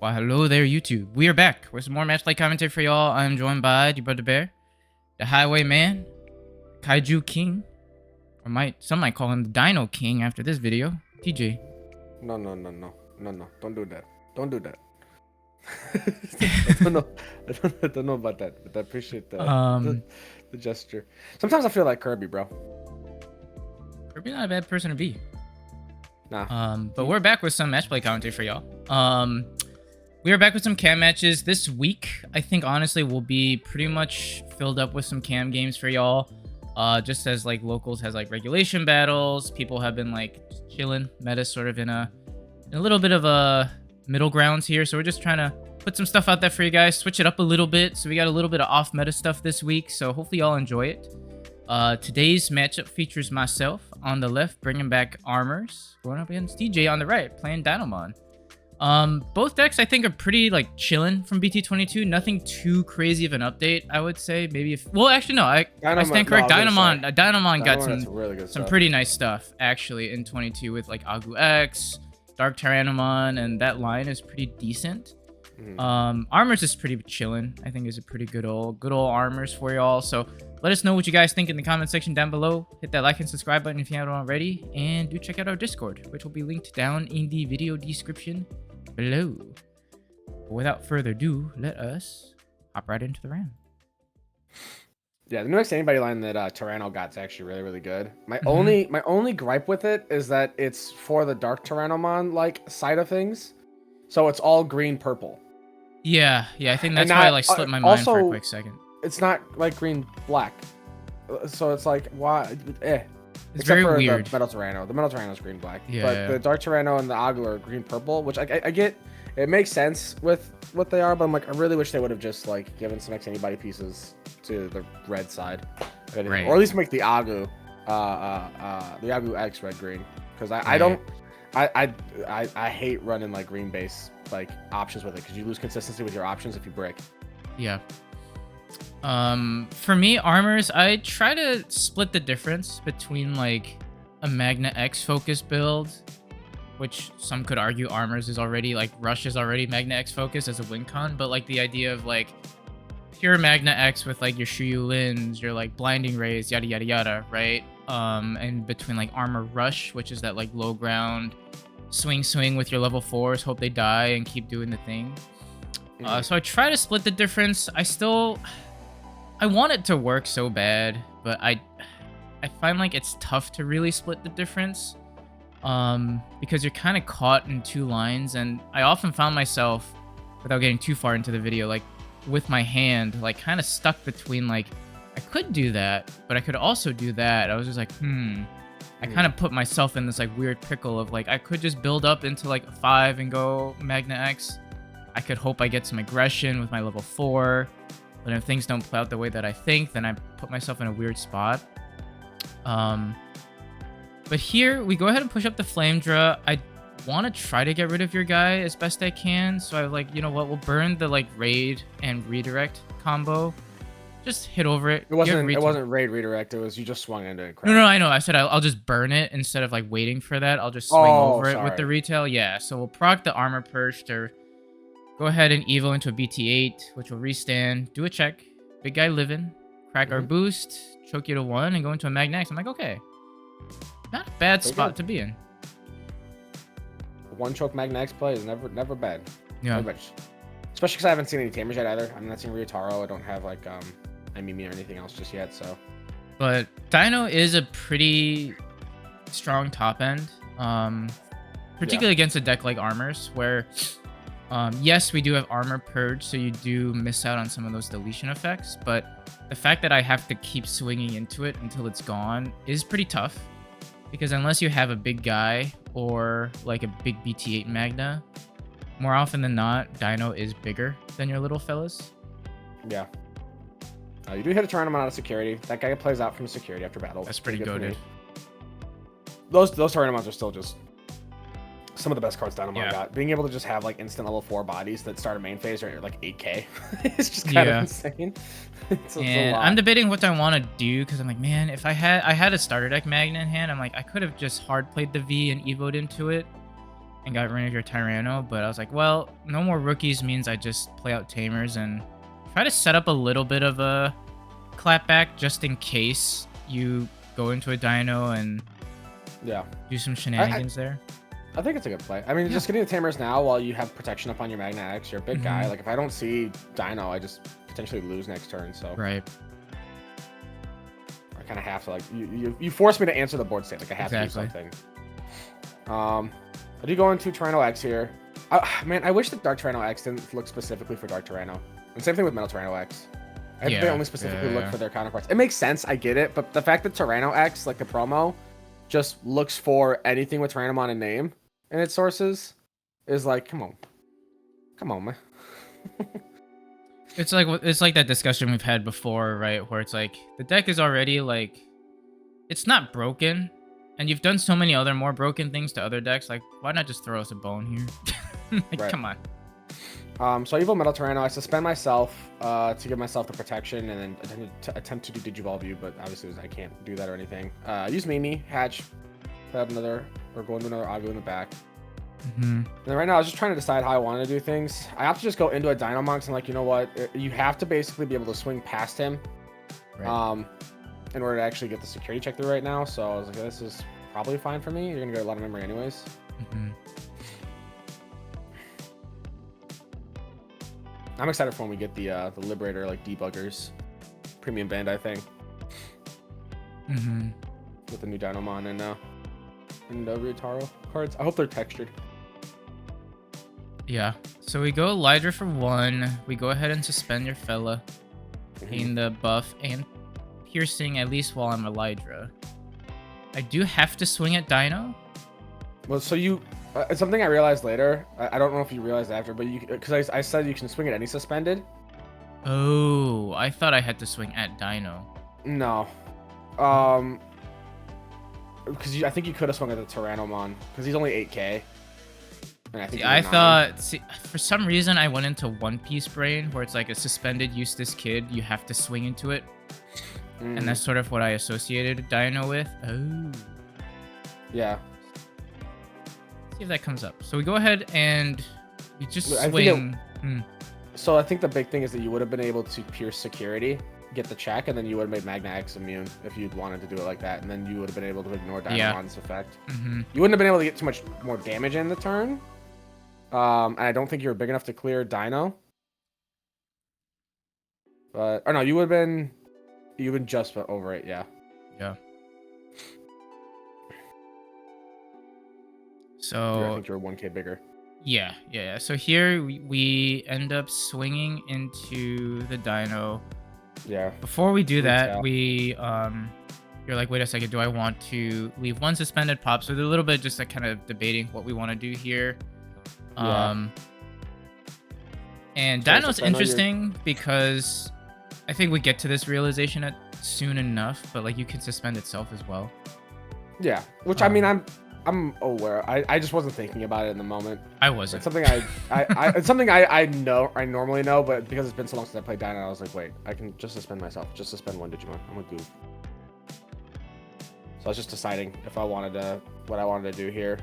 Well, hello there, YouTube. We are back with some more match play commentary for y'all. I'm joined by your brother Bear, the Highwayman, Kaiju King, or some might call him the Dino King after this video. TJ. No. Don't do that. Don't do that. I don't know about that, but I appreciate the gesture. Sometimes I feel like Kirby, bro. Kirby's not a bad person to be. Nah. But we're back with some match play commentary for y'all. We are back with some cam matches this week. I think honestly we'll be pretty much filled up with some cam games for y'all. Just as like locals has like regulation battles, people have been like chilling. Meta's sort of in a little bit of a middle grounds here, so we're just trying to put some stuff out there for you guys, switch it up a little bit. So we got a little bit of off meta stuff this week, so hopefully y'all enjoy it. Today's matchup features myself on the left, bringing back Armours, going up against DJ on the right, playing Dinomon. Both decks I think are pretty like chilling from BT-22. Nothing too crazy of an update, I would say. Maybe if I stand correct. Dinomon got some pretty nice stuff actually in 22 with like Agu X, Dark Tyrannomon, and that line is pretty decent. Armours is pretty chilling. I think is a pretty good old Armours for y'all. So let us know what you guys think in the comment section down below. Hit that like and subscribe button if you haven't already, and do check out our Discord, which will be linked down in the video description below. But without further ado, let us hop right into the round. Yeah, the new X-Antibody line that Tyranno got is actually really good. My only gripe with it is that it's for the Dark Tyrannomon like side of things, so it's all green purple. Yeah, I think that's why I like slipped my mind for a quick second. It's not like green black, so it's like why? It's very weird. The Metal Tyranno. The Metal Tyranno is green black, yeah, but the Dark Tyranno and the Agu are green purple, which I get. It makes sense with what they are, but I'm like, I really wish they would have just like given some X-Antibody pieces to the red side, right. Or at least make the Agu X red green, because I hate running like green base like options with it, because you lose consistency with your options if you break. Yeah. For me, Armours, I try to split the difference between like a Magna X focus build, which some could argue Armours is already like Rush is already Magna X focus as a win con, but like the idea of like pure Magna X with like your Shuyu Lins, your like Blinding Rays, yada yada yada, right? And between like Armor Rush, which is that like low ground swing with your level 4s, hope they die and keep doing the thing. So I try to split the difference. I want it to work so bad, but I find like it's tough to really split the difference, because you're kind of caught in two lines, and I often found myself, without getting too far into the video, like with my hand like kind of stuck between like I could do that, but I could also do that. I was just like, I kind of put myself in this like weird pickle of like I could just build up into like a 5 and go Magna X. I could hope I get some aggression with my level 4. But if things don't play out the way that I think, then I put myself in a weird spot. But here, we go ahead and push up the Flame Draw. I want to try to get rid of your guy as best I can. So I like, you know what, we'll burn the like Raid and Redirect combo. Just hit over it. It wasn't Raid Redirect, it was you just swung into it. No, I know. I said I'll just burn it instead of like waiting for that. I'll just swing over it with the retail. Yeah, so we'll proc the Armor Purge to go ahead and evo into a BT-8, which will restand, do a check, big guy living, crack our boost, choke you to 1, and go into a Magna X. I'm like, okay, not a bad spot to be in. One choke Magna X play is never bad. Yeah. Especially because I haven't seen any Tamers yet either. I'm not seeing Ryotaro. I don't have like Mimi or anything else just yet. So. But Dino is a pretty strong top end, particularly against a deck like Armours, where yes, we do have Armor Purge, so you do miss out on some of those deletion effects, but the fact that I have to keep swinging into it until it's gone is pretty tough, because unless you have a big guy or like a big BT-8 Magna, more often than not, Dino is bigger than your little fellas. Yeah. You do hit a Tyrannomon out of security. That guy plays out from security after battle. That's pretty goated. Those Tyrannomons are still just some of the best cards Dinomon got. Being able to just have like instant level 4 bodies that start a main phase are like 8k. It's just kind of insane. It's a lot. I'm debating what I want to do, because I'm like, man, if I had a starter deck Magna in hand, I'm like, I could have just hard played the V and evoed into it and got rid of your Tyranno, but I was like, well, no more rookies means I just play out Tamers and try to set up a little bit of a clapback just in case you go into a Dino and do some shenanigans there. I think it's a good play. I mean, just getting the Tamers now while you have protection up on your Magna X, you're a big guy. Like, if I don't see Dino, I just potentially lose next turn, so. Right. I kind of have to, like, you force me to answer the board state. Like, I have to do something. I do go into Tyranno X here. Man, I wish the Dark Tyranno X didn't look specifically for Dark Tyranno. And same thing with Metal Tyranno X. I think they only specifically look for their counterparts. It makes sense, I get it, but the fact that Tyranno X, like the promo, just looks for anything with Tyrannomon in name in its sources is like, come on, man. It's like that discussion we've had before, right? Where it's like the deck is already like, it's not broken, and you've done so many other more broken things to other decks. Like, why not just throw us a bone here? Like, come on. So I Evil Metal Tyranno. I suspend myself to give myself the protection, and then attempt to do Digivolve you, but obviously I can't do that or anything. Use Mimi, Hatch, have another, or go into another Agu in the back. And then right now I was just trying to decide how I want to do things. I have to just go into a Dinomon because I'm like, you know what? You have to basically be able to swing past him in order to actually get the security check through right now. So I was like, this is probably fine for me. You're going to get a lot of memory anyways. I'm excited for when we get the Liberator, like, debuggers. Premium band, I think. With the new Dinomon and Ryutaro cards. I hope they're textured. Yeah. So we go Lydra for 1. We go ahead and suspend your fella. Gain the buff and piercing, at least while I'm a Lydra. I do have to swing at Dino. Well, so you... it's something I realized later. I don't know if you realized after, but you... Because I said you can swing at any suspended. Oh, I thought I had to swing at Dino. No. Because I think you could have swung at the Tyrannomon. Because he's only 8k. And I think for some reason I went into One Piece brain where it's like a suspended Eustace Kid. You have to swing into it. And that's sort of what I associated Dino with. Oh. Yeah. Let's see if that comes up. So we go ahead and we just swing. So I think the big thing is that you would have been able to pierce security, get the check, and then you would have made Magna X immune if you'd wanted to do it like that. And then you would have been able to ignore Dinomon's effect. You wouldn't have been able to get too much more damage in the turn. And I don't think you were big enough to clear Dino. But, or no, you would have been just over it, yeah. Yeah. So I think you're 1k bigger. Yeah. So here we end up swinging into the Dino. Yeah. Before we do that, you're like, wait a second, do I want to leave one suspended pop? So they're a little bit just like kind of debating what we want to do here. And Dino's interesting because I think we get to this realization soon enough, but like you can suspend itself as well. Yeah, which I mean, I'm aware. I just wasn't thinking about it in the moment. I wasn't. It's something it's something I know. I normally know, but because it's been so long since I played Dino, I was like, wait, I can just suspend myself. Just suspend one Digimon. I'm a goof. So I was just deciding if what I wanted to do here.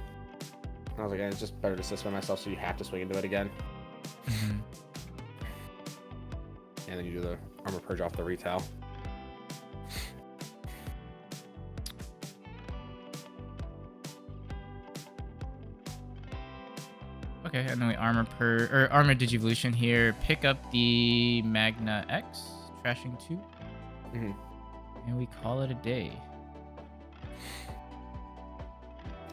And I was like, it's just better to suspend myself, so you have to swing into it again. And then you do the Armor Purge off the retail. Okay, and then we Armor Digivolution here. Pick up the Magna X, trashing 2. And we call it a day.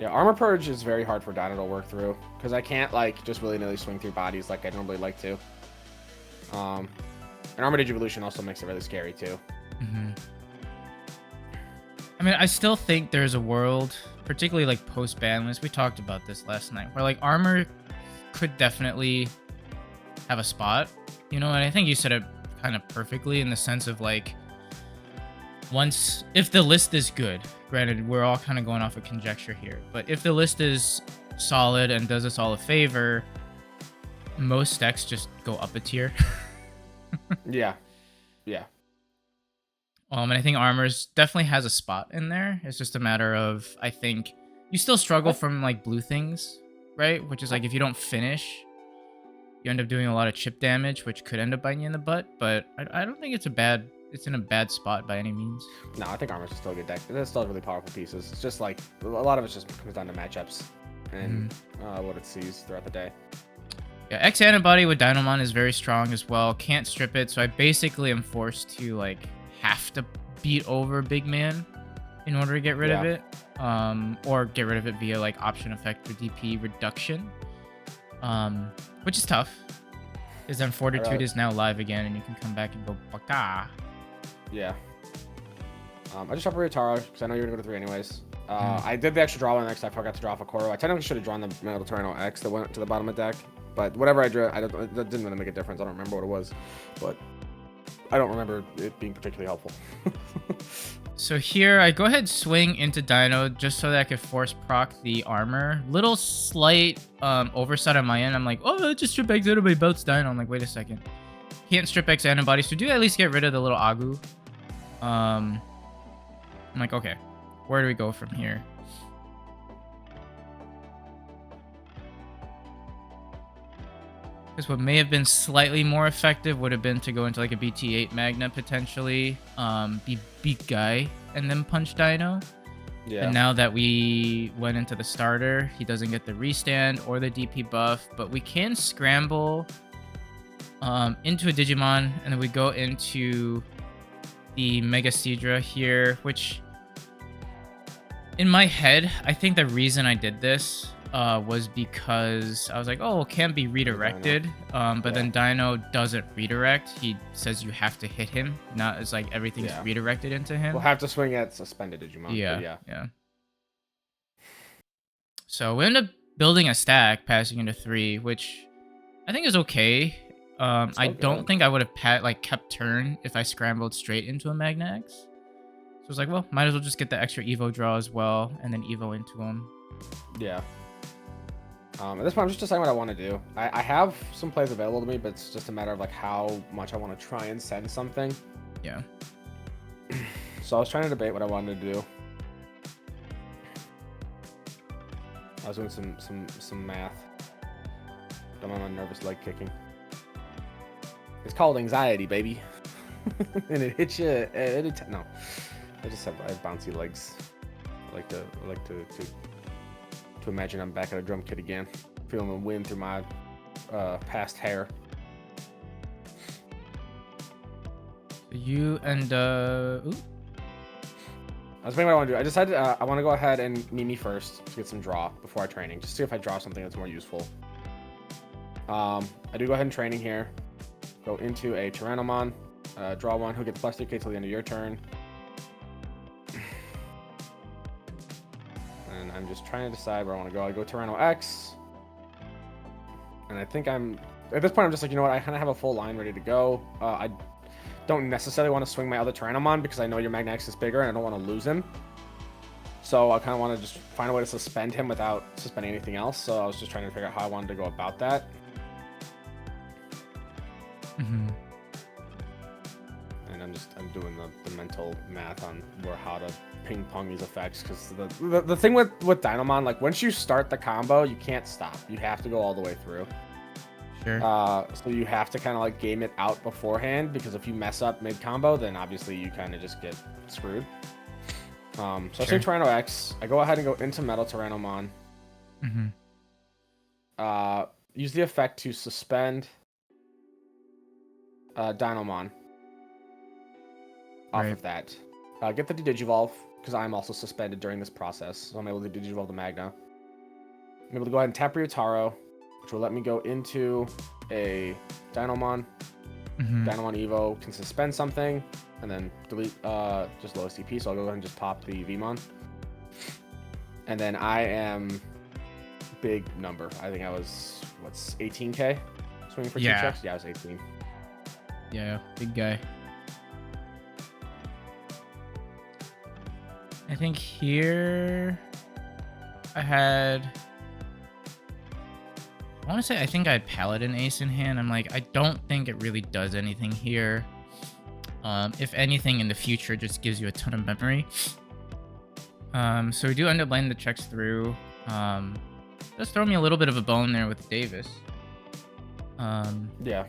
Yeah, Armor Purge is very hard for Dino to work through because I can't like just willy-nilly swing through bodies like I normally like to. And Armor Digivolution also makes it really scary too. I mean, I still think there's a world, particularly like post-ban list. We talked about this last night, where like Armor could definitely have a spot, you know, and I think you said it kind of perfectly in the sense of like, if the list is good, granted, we're all kind of going off of conjecture here, but if the list is solid and does us all a favor, most decks just go up a tier. Yeah. And I think Armors definitely has a spot in there. It's just a matter of, I think, you still struggle from like blue things. right? Which is like if you don't finish, you end up doing a lot of chip damage, which could end up biting you in the butt. But I don't think it's in a bad spot by any means. No, I think Armours is still a good deck. It's still really powerful pieces. It's just like a lot of it just comes down to matchups and what it sees throughout the day. Yeah, X-Antibody with Dinomon is very strong as well. Can't strip it, so I basically am forced to like have to beat over Big Man in order to get rid of it, or get rid of it via like option effect or DP reduction, which is tough. Because then Fortitude is now live again, and you can come back and go baka. Yeah. I just operated Taro because I know you're gonna go to 3 anyways. I did the extra draw one next. I forgot to draw off a Koro. I technically should have drawn the Metal Tyranno X that went to the bottom of the deck, but whatever I drew, that didn't really make a difference. I don't remember what it was, but I don't remember it being particularly helpful. So here, I go ahead swing into Dino just so that I could force proc the armor. Little slight oversight on my end. I'm like, oh, just strip X Antibody belts Dino. I'm like, wait a second. Can't strip X Antibody, so do at least get rid of the little Agu. I'm like, okay, where do we go from here? Because what may have been slightly more effective would have been to go into like a BT-8 Magna potentially, be beat guy, and then punch Dino. Yeah. And now that we went into the starter, he doesn't get the restand or the DP buff, but we can scramble into a Digimon, and then we go into the Mega Seadra here, which in my head, I think the reason I did this was because I was like, oh, it can be redirected, but then Dino doesn't redirect. He says you have to hit him, not as like everything's redirected into him. We'll have to swing at suspended Digimon. Yeah. So we end up building a stack, passing into 3, which I think is okay. I don't think I would have kept turn if I scrambled straight into a Magna X. So I was like, well, might as well just get the extra Evo draw as well, and then Evo into him. Yeah. At this point, I'm just deciding what I want to do. I have some plays available to me, but it's just a matter of like how much I want to try and send something. Yeah. So I was trying to debate what I wanted to do. I was doing some math. I'm on my nervous leg kicking. It's called anxiety, baby. And it hits you anytime. No, I have bouncy legs. I like to imagine I'm back at a drum kit again, feeling the wind through my past hair. You and ooh. I was thinking what I want to do. I decided I want to go ahead and Mimi first to get some draw before I training, just to see if I draw something that's more useful. I do go ahead and training here. Go into a Tyrannomon, draw one, who gets plus 2k till the end of your turn. And I'm just trying to decide where I want to go. I go Tyranno X. And I think at this point, I'm just like, you know what? I kind of have a full line ready to go. I don't necessarily want to swing my other Tyrannomon because I know your Magna X is bigger and I don't want to lose him. So I kind of want to just find a way to suspend him without suspending anything else. So I was just trying to figure out how I wanted to go about that. And I'm doing the mental math on how to ping pong these effects, because the thing with Dinomon, like once you start the combo, you can't stop. You have to go all the way through. Sure. So you have to kind of like game it out beforehand, because if you mess up mid combo, then obviously you kind of just get screwed. So I say Tyranno X. I go ahead and go into Metal Tyrannomon. Use the effect to suspend Dinomon off of that. Get the Digivolve, because I'm also suspended during this process, so I'm able to Digivolve the Magna. I'm able to go ahead and tap Ryotaro, which will let me go into a Dinomon. Dinomon Evo can suspend something, and then delete just lowest TP, so I'll go ahead and just pop the Vmon. And then I am big number. I think I was, 18k? Swinging for 2 checks? Yeah, I was 18. Yeah, big guy. I think here I want to say I think I had Paladin Ace in hand. I'm like, I don't think it really does anything here. If anything, in the future, it just gives you a ton of memory. So we do end up letting the checks through. does throw me a little bit of a bone there with Davis. Yeah.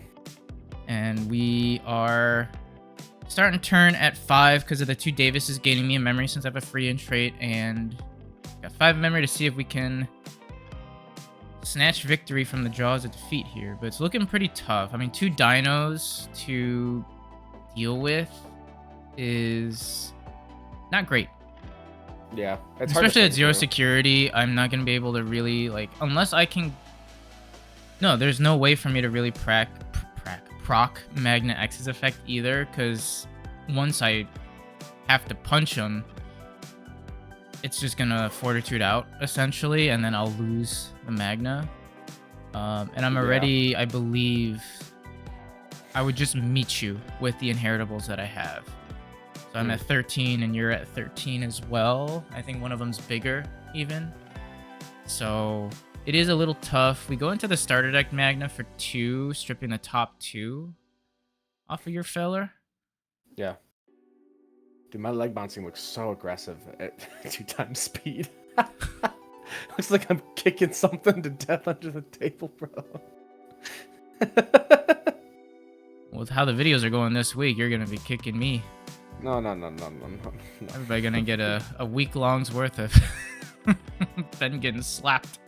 And we are starting to turn at 5 because of the 2 Davises gaining me in memory since I have a free in trait, and got 5 in memory to see if we can snatch victory from the jaws of defeat here. But it's looking pretty tough. I mean, 2 dinos to deal with is not great. Yeah, it's hard especially to at 0 through. security. I'm not gonna be able to really like, unless I can. No, there's no way for me to really proc Magna X's effect either, because once I have to punch him, it's just gonna fortitude out essentially, and then I'll lose the Magna. And I'm already, I believe, I would just meet you with the inheritables that I have. So I'm at 13 and you're at 13 as well. I think one of them's bigger even. So it is a little tough. We go into the starter deck Magna for 2, stripping the top 2 off of your filler. Yeah. Dude, my leg bouncing looks so aggressive at 2 times speed. Looks like I'm kicking something to death under the table, bro. With how the videos are going this week, you're gonna be kicking me. No. Everybody gonna get a week-long's worth of Ben getting slapped.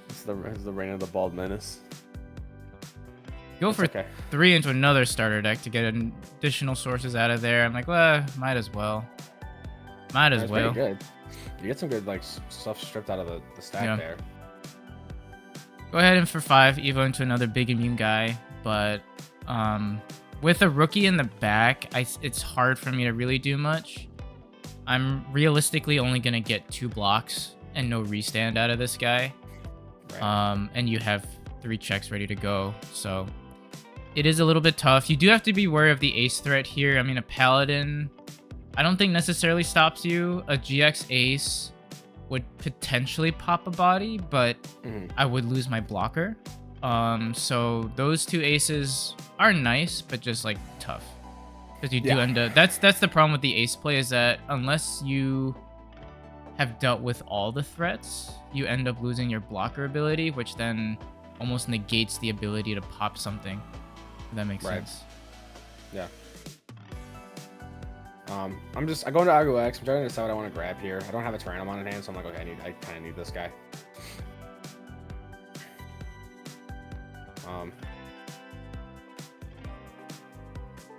It's the reign of the bald menace. Go for 3 into another starter deck to get additional sources out of there. I'm like, well, might as well. That's pretty good. You get some good like stuff stripped out of the stack there. Go ahead and for 5, Evo into another big immune guy, but with a rookie in the back, it's hard for me to really do much. I'm realistically only gonna get 2 blocks and no restand out of this guy. Right. And you have 3 checks ready to go, so it is a little bit tough. You do have to be wary of the ace threat here. I mean, a paladin, I don't think necessarily stops you. A GX ace would potentially pop a body, but I would lose my blocker. So those 2 aces are nice, but just like tough, because you do end up. That's the problem with the ace play, is that unless you have dealt with all the threats, you end up losing your blocker ability, which then almost negates the ability to pop something. If that makes sense. Yeah. I go into Argo X. I'm trying to decide what I want to grab here. I don't have a Tyrannomon in hand, so I'm like, okay, I kind of need this guy.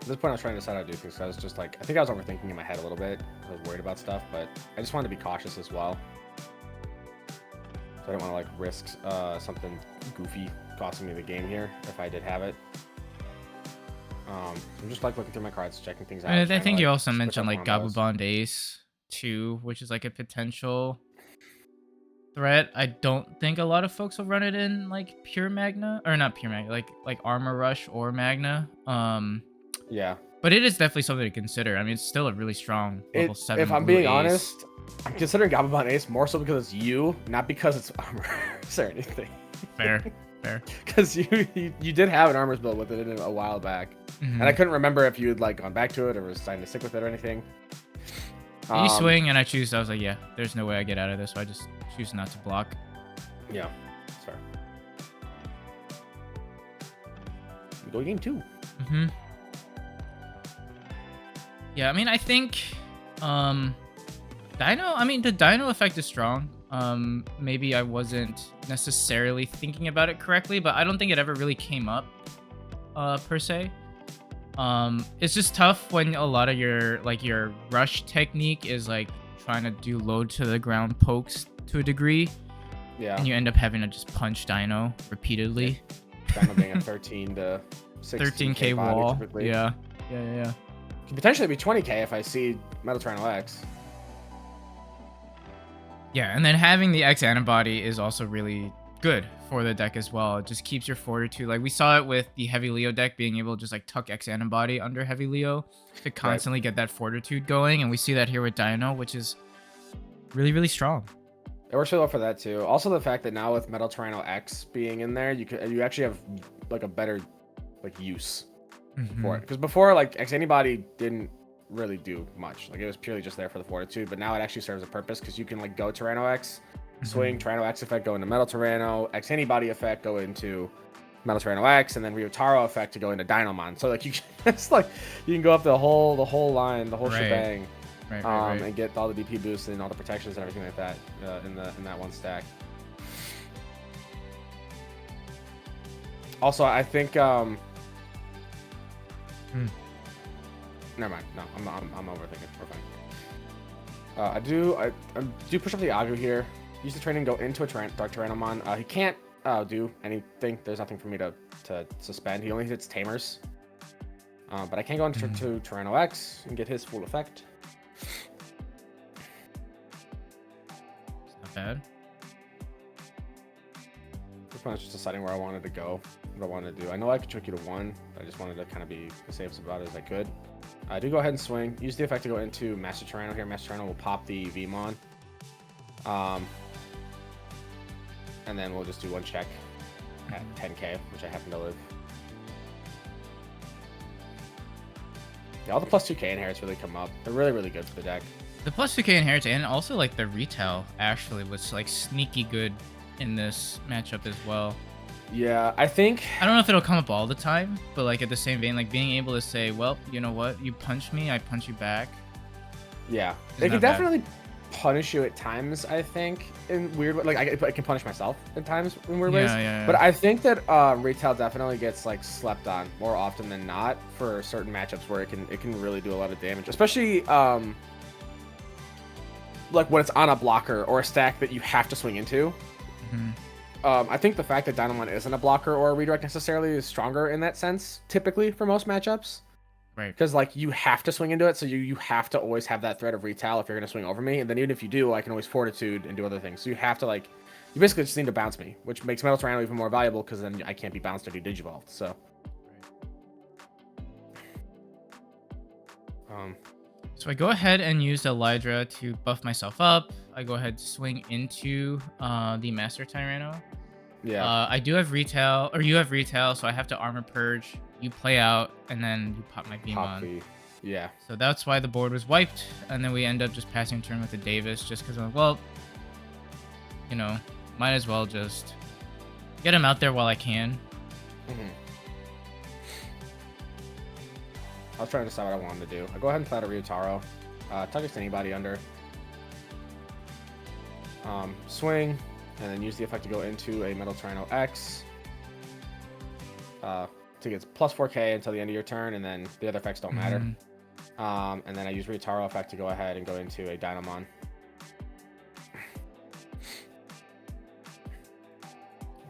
At this point, I was trying to decide how to do things. So I was just like, I think I was overthinking in my head a little bit. I was worried about stuff, but I just wanted to be cautious as well. So I didn't want to like risk something goofy costing me the game here if I did have it. I'm just like looking through my cards, checking things out. I think you also mentioned like Gabubond Ace too, which is like a potential threat. I don't think a lot of folks will run it in like pure Magna, or not pure Magna, like Armor Rush or Magna. Yeah. But it is definitely something to consider. I mean, it's still a really strong level 7. If I'm being honest, I'm considering Gabubon Ace more so because it's you, not because it's Armor or anything. Fair. Because you did have an Armours build with it a while back, and I couldn't remember if you had like gone back to it or was deciding to stick with it or anything. You swing and I choose. I was like, yeah, there's no way I get out of this, so I just choose not to block. Yeah, that's fair. We go game 2. Yeah, I mean, I think the Dino effect is strong. Maybe I wasn't necessarily thinking about it correctly, but I don't think it ever really came up per se. It's just tough when a lot of your rush technique is like trying to do load to the ground pokes to a degree. Yeah. And you end up having to just punch Dino repeatedly. Dino being a 13 to 13k wall. Typically. Yeah. Could potentially be 20k if I see Metal Tyranno X. Yeah, and then having the X-Antibody is also really good for the deck as well. It just keeps your fortitude. Like we saw it with the Heavy Leo deck, being able to just like tuck X-Antibody under Heavy Leo to constantly get that fortitude going. And we see that here with Dino, which is really, really strong. It works really well for that too. Also the fact that now with Metal Tyranno X being in there, you actually have like a better like use for it. Because before, like X-Antibody didn't really do much. Like it was purely just there for the fortitude, but now it actually serves a purpose because you can like go Tyranno X swing, Tyranno X effect go into Metal Tyranno, X-Antibody effect go into Metal Tyranno X, and then Ryotaro effect to go into Dinomon. So like you it's like you can go up the whole line, the whole shebang, and get all the DP boosts and all the protections and everything like that in that one stack. Also, I think never mind. No, I'm overthinking. We're fine. I do push up the Agu here. Use the training, go into a Dark Tyrannomon. He can't do anything. There's nothing for me to suspend. He only hits Tamers. But I can go into Tyranno X and get his full effect. It's not bad. This one is just deciding where I wanted to go, what I wanted to do. I know I could trick you to 1, but I just wanted to kind of be as safe about it as I could. I do go ahead and swing. Use the effect to go into Master Tyranno here. Master Tyranno will pop the Vmon. And then we'll just do 1 check at 10k, which I happen to live. Yeah, all the plus 2k inherits really come up. They're really, really good for the deck. The plus 2k inherits and also like the retail actually was like sneaky good in this matchup as well. Yeah, I think... I don't know if it'll come up all the time, but like at the same vein, like being able to say, well, you know what? You punch me, I punch you back. Yeah. It can definitely punish you at times, I think, in weird ways. Like, I can punish myself at times in weird ways. Yeah. But I think that retail definitely gets, like, slept on more often than not for certain matchups where it can really do a lot of damage. Especially, like, when it's on a blocker or a stack that you have to swing into. I think the fact that Dinomon isn't a blocker or a redirect necessarily is stronger in that sense, typically, for most matchups. Right. Because, like, you have to swing into it, so you have to always have that threat of retail if you're going to swing over me. And then even if you do, I can always Fortitude and do other things. So you have to, like, you basically just need to bounce me, which makes Metal Tyranno even more valuable because then I can't be bounced or do Digivolved, so. So I go ahead and use Elydra to buff myself up. I go ahead to swing into the Master Tyranno. Yeah. I do have retail, or you have retail, so I have to Armor Purge. You play out, and then you pop my Vmon. Yeah. So that's why the board was wiped, and then we end up just passing turn with the Davis, just because I'm like, well, you know, might as well just get him out there while I can. I was trying to decide what I wanted to do. I go ahead and play out a Ryotaro. Tug X-Antibody under. Swing, and then use the effect to go into a Metal Tyranno X. To get plus 4k until the end of your turn, and then the other effects don't matter. And then I use Ryotaro effect to go ahead and go into a Dinomon.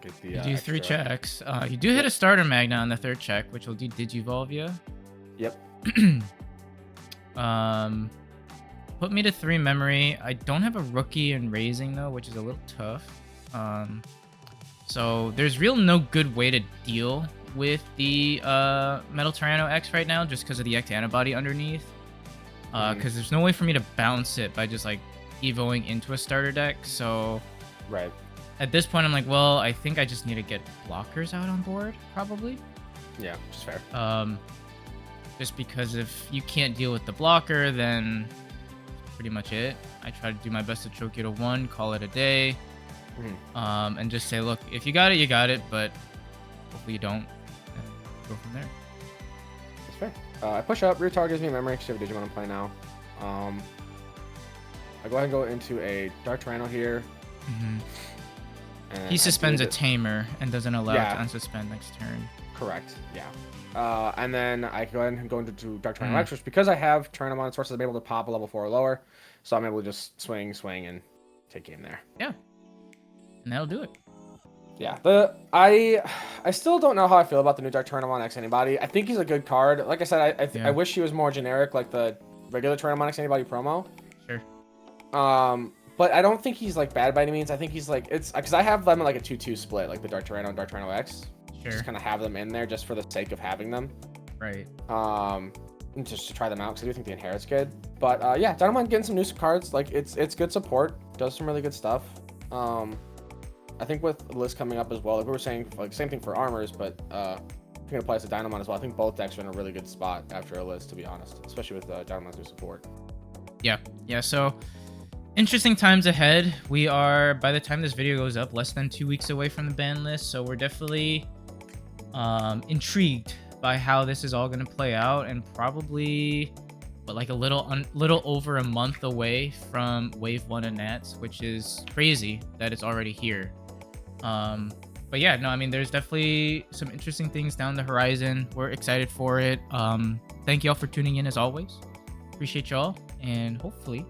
Get the, you do 3 checks. You do hit a starter Magna on the 3rd check, which will do Digivolve you. Yep. Put me to 3 memory. I don't have a rookie in raising though, which is a little tough. So there's no good way to deal with the Metal Tyranno X right now, just because of the X-Antibody underneath. Because there's no way for me to bounce it by just like evoing into a starter deck. So right at this point, I'm like, well, I think I just need to get blockers out on board, probably. Yeah, which is fair. Just because if you can't deal with the blocker, then pretty much it. I try to do my best to choke you to 1, call it a day, and just say, look, if you got it, you got it, but hopefully you don't, and go from there. That's fair. I push up. Rear target gives me memory because I have a Digimon to play now. I go ahead and go into a Dark Tyranno here. He suspends a Tamer and doesn't allow it to unsuspend next turn. Correct, yeah. And then I go ahead and go into Dark Tyranno X, which because I have Tyrannomon sources, I'm able to pop a level 4 or lower. So I'm able to just swing, and take game there. Yeah. And that'll do it. Yeah. I still don't know how I feel about the new Dark Tyrannomon X-Antibody. I think he's a good card. Like I said, I wish he was more generic like the regular Tyrannomon X-Antibody promo. Sure. But I don't think he's like bad by any means. I think he's like, it's because I have them in like a 2-2 split, like the Dark Tyranno and Dark Tyranno X. Sure. Just kind of have them in there just for the sake of having them. Right. Just to try them out because I do think the inherit's good. But yeah, Dinomon getting some new cards. Like it's good support. Does some really good stuff. I think with the list coming up as well, like we were saying, like same thing for Armours, but I think it applies to Dinomon as well. I think both decks are in a really good spot after a list, to be honest, especially with Dinomon's new support. Yeah. So interesting times ahead. We are, by the time this video goes up, less than 2 weeks away from the ban list, so we're definitely intrigued by how this is all going to play out, and probably but like a little over a month away from wave 1 of Nats, which is crazy that it's already here. But yeah, no, I mean, there's definitely some interesting things down the horizon. We're excited for it. Thank y'all for tuning in as always. Appreciate y'all, and hopefully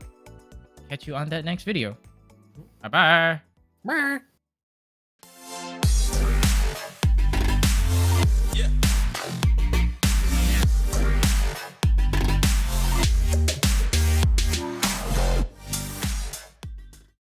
catch you on that next video. Bye bye.